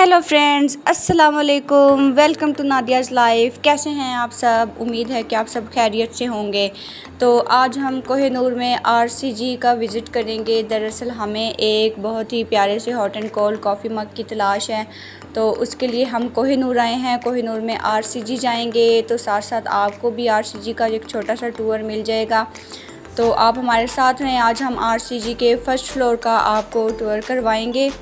Hello friends, अस्सलाम वालेकुम। Welcome to Nadia's life. कैसे हैं आप सब? उम्मीद है कि आप सब खैरियत से होंगे। तो आज हम कोहिनूर में आरसीजी का विज़िट करेंगे। दरअसल हमें एक बहुत ही प्यारे से hot and cold coffee mug की तलाश है, तो उसके लिए हम कोहिनूर आए हैं। कोहिनूर में आरसीजी जाएंगे, तो साथ साथ आपको भी आरसीजी का एक छोटा सा टूर मिल जाएगा। तो आप हमारे साथ हैं। आज हम आरसीजी के फर्स्ट फ्लोर का आपको टूर करवाएंगे।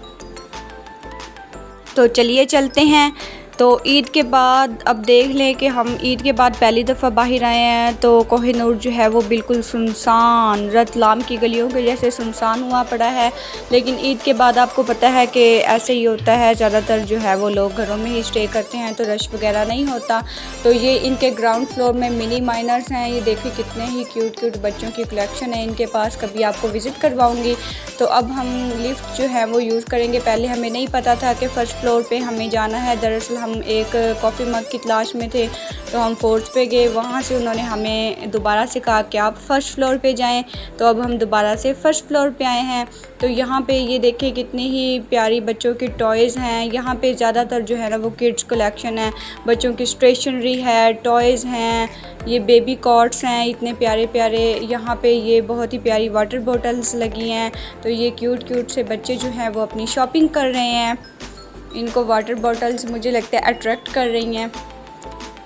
तो चलिए चलते हैं। तो ईद के बाद अब देख लें कि हम ईद के बाद पहली दफ़ा बाहर आए हैं, तो कोहिनूर जो है वो बिल्कुल सुनसान, रतलाम की गलियों के जैसे सुनसान हुआ पड़ा है। लेकिन ईद के बाद आपको पता है कि ऐसे ही होता है, ज़्यादातर जो है वो लोग घरों में ही स्टे करते हैं, तो रश वगैरह नहीं होता। तो ये इनके ग्राउंड फ्लोर में मिनी माइनर्स हैं। ये देखिए कितने ही क्यूट क्यूट बच्चों की कलेक्शन है इनके पास। कभी आपको विज़िट करवाऊँगी। तो अब हम लिफ्ट जो है वो यूज़ करेंगे। पहले हमें नहीं पता था कि फ़र्स्ट फ्लोर पे हमें जाना है। दरअसल हम एक कॉफ़ी मग की तलाश में थे, तो हम फोर्थ पे गए। वहाँ से उन्होंने हमें दोबारा से कहा कि आप फ़र्स्ट फ्लोर पे जाएं। तो अब हम दोबारा से फ़र्स्ट फ्लोर पे आए हैं। तो यहाँ पे ये देखें कितनी ही प्यारी बच्चों की टॉयज़ हैं। यहाँ पे ज़्यादातर जो है ना वो किड्स कलेक्शन है। बच्चों की स्टेशनरी है, टॉयज़ हैं, ये बेबी कॉट्स हैं इतने प्यारे प्यारे। यहाँ पे ये बहुत ही प्यारी वाटर बॉटल्स लगी हैं। तो ये क्यूट क्यूट से बच्चे जो हैं वो अपनी शॉपिंग कर रहे हैं। इनको वाटर बॉटल्स मुझे लगता है अट्रैक्ट कर रही हैं।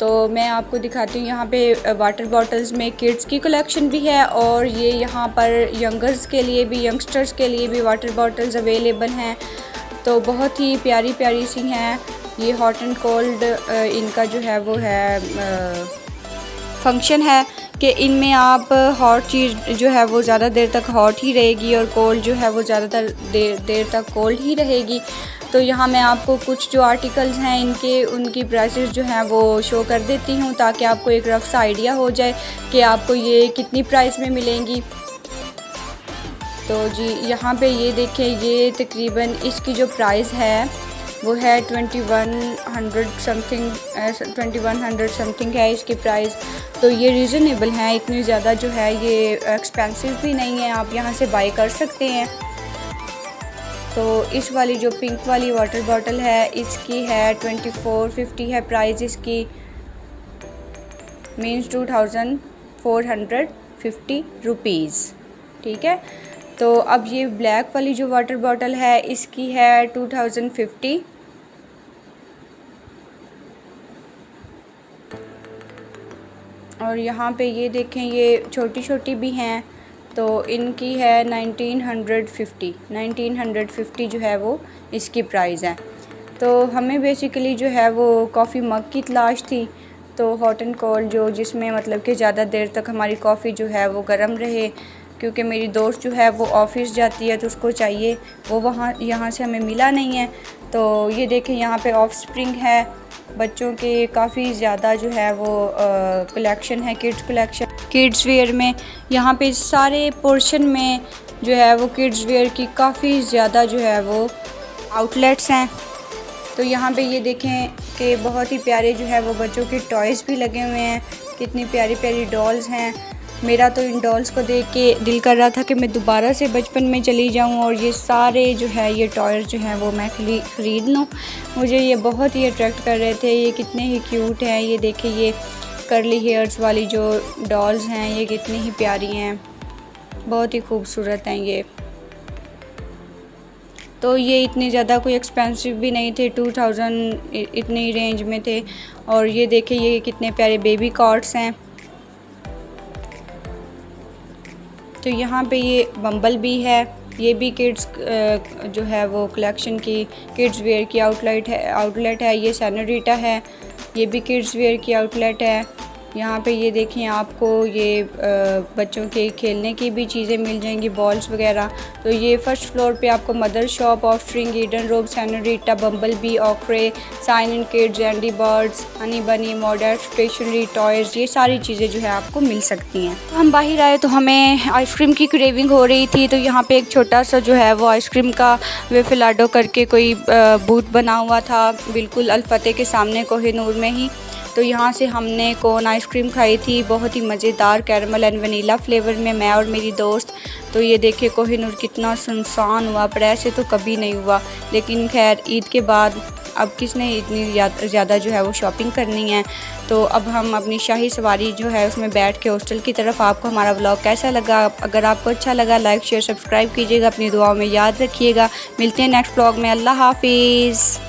तो मैं आपको दिखाती हूँ। यहाँ पे वाटर बॉटल्स में किड्स की कलेक्शन भी है, और ये यहाँ पर यंगर्स के लिए भी, यंगस्टर्स के लिए भी वाटर बॉटल्स अवेलेबल हैं। तो बहुत ही प्यारी प्यारी सी हैं। ये हॉट एंड कोल्ड इनका जो है वो है फंक्शन है कि इनमें आप हॉट चीज़ जो है वो ज़्यादा देर तक हॉट ही रहेगी, और कोल्ड जो है वो ज़्यादातर देर तक कोल्ड ही रहेगी। तो यहाँ मैं आपको कुछ जो आर्टिकल्स हैं इनके, उनकी प्राइसेस जो हैं वो शो कर देती हूँ, ताकि आपको एक रफ सा आइडिया हो जाए कि आपको ये कितनी प्राइस में मिलेंगी। तो जी यहाँ पे ये देखें, ये तकरीबन इसकी जो प्राइस है वो है 2100 समथिंग है इसकी प्राइस। तो ये रीज़नेबल है, इतनी ज़्यादा जो है ये एक्सपेंसिव भी नहीं है, आप यहाँ से बाई कर सकते हैं। तो इस वाली जो पिंक वाली वाटर बॉटल है इसकी है 2450 है प्राइस इसकी, मीन्स 2450 रुपीज़। ठीक है। तो अब ये ब्लैक वाली जो वाटर बॉटल है इसकी है 2050। और यहाँ पे ये देखें, ये छोटी छोटी भी हैं, तो इनकी है 1950 जो है वो इसकी प्राइस है। तो हमें बेसिकली जो है वो कॉफ़ी मग की तलाश थी, तो हॉट एंड कोल्ड जो जिसमें मतलब कि ज़्यादा देर तक हमारी कॉफ़ी जो है वो गर्म रहे, क्योंकि मेरी दोस्त जो है वो ऑफ़िस जाती है तो उसको चाहिए, वो यहाँ से हमें मिला नहीं है। तो ये देखें यहाँ पे ऑफ स्प्रिंग है, बच्चों के काफ़ी ज़्यादा जो है वो कलेक्शन है, किड्स कलेक्शन, किड्स वेयर में। यहाँ पे सारे पोर्शन में जो है वो किड्स वेयर की काफ़ी ज़्यादा जो है वो आउटलेट्स हैं। तो यहाँ पे ये देखें कि बहुत ही प्यारे जो है वो बच्चों के टॉयज़ भी लगे हुए हैं। कितनी प्यारी प्यारी डॉल्स हैं। मेरा तो इन डॉल्स को देख के दिल कर रहा था कि मैं दोबारा से बचपन में चली जाऊं, और ये सारे जो है ये टॉयज़ जो हैं वो मैं ख़रीद लूं। मुझे ये बहुत ही अट्रैक्ट कर रहे थे। ये कितने ही क्यूट हैं। ये देखिए, ये कर्ली हेयर्स वाली जो डॉल्स हैं ये कितनी ही प्यारी हैं, बहुत ही खूबसूरत हैं ये। तो ये इतने ज़्यादा कोई एक्सपेंसिव भी नहीं थे, 2000 इतनी रेंज में थे। और ये देखिए, ये कितने प्यारे बेबी कॉट्स हैं। तो यहाँ पे ये बम्बल भी है, ये भी किड्स जो है वो कलेक्शन की, किड्स वेयर की आउटलेट है। ये सैनोरीटा है, ये भी किड्स वेयर की आउटलेट है। यहाँ पे ये देखें, आपको ये बच्चों के खेलने की भी चीज़ें मिल जाएंगी, बॉल्स वगैरह। तो ये फर्स्ट फ्लोर पे आपको mother shop, off string, Eden robe, senorita, bumble bee, ochre, sign in kids, Andy birds, honey bunny, modern stationery, toys, ये सारी चीज़ें जो है आपको मिल सकती हैं। हम बाहर आए तो हमें आइसक्रीम की क्रेविंग हो रही थी, तो यहाँ पे एक छोटा सा जो है वो आइसक्रीम का वेफिलाडो करके कोई बूथ बना हुआ था, बिल्कुल अल-फतेह के सामने कोहिनूर में ही। तो यहाँ से हमने कोन आइसक्रीम खाई थी, बहुत ही मज़ेदार कैरमल एंड वनीला फ्लेवर में, मैं और मेरी दोस्त। तो ये देखिए कोहिनूर कितना सुनसान हुआ, पर ऐसे तो कभी नहीं हुआ। लेकिन खैर ईद के बाद अब किसने इतनी ज़्यादा जो है वो शॉपिंग करनी है। तो अब हम अपनी शाही सवारी जो है उसमें बैठ के हॉस्टल की तरफ। आपको हमारा व्लॉग कैसा लगा? अगर आपको अच्छा लगा लाइक शेयर सब्सक्राइब कीजिएगा, अपनी दुआओं में याद रखिएगा। मिलते हैं नेक्स्ट व्लॉग में। अल्लाह हाफिज़।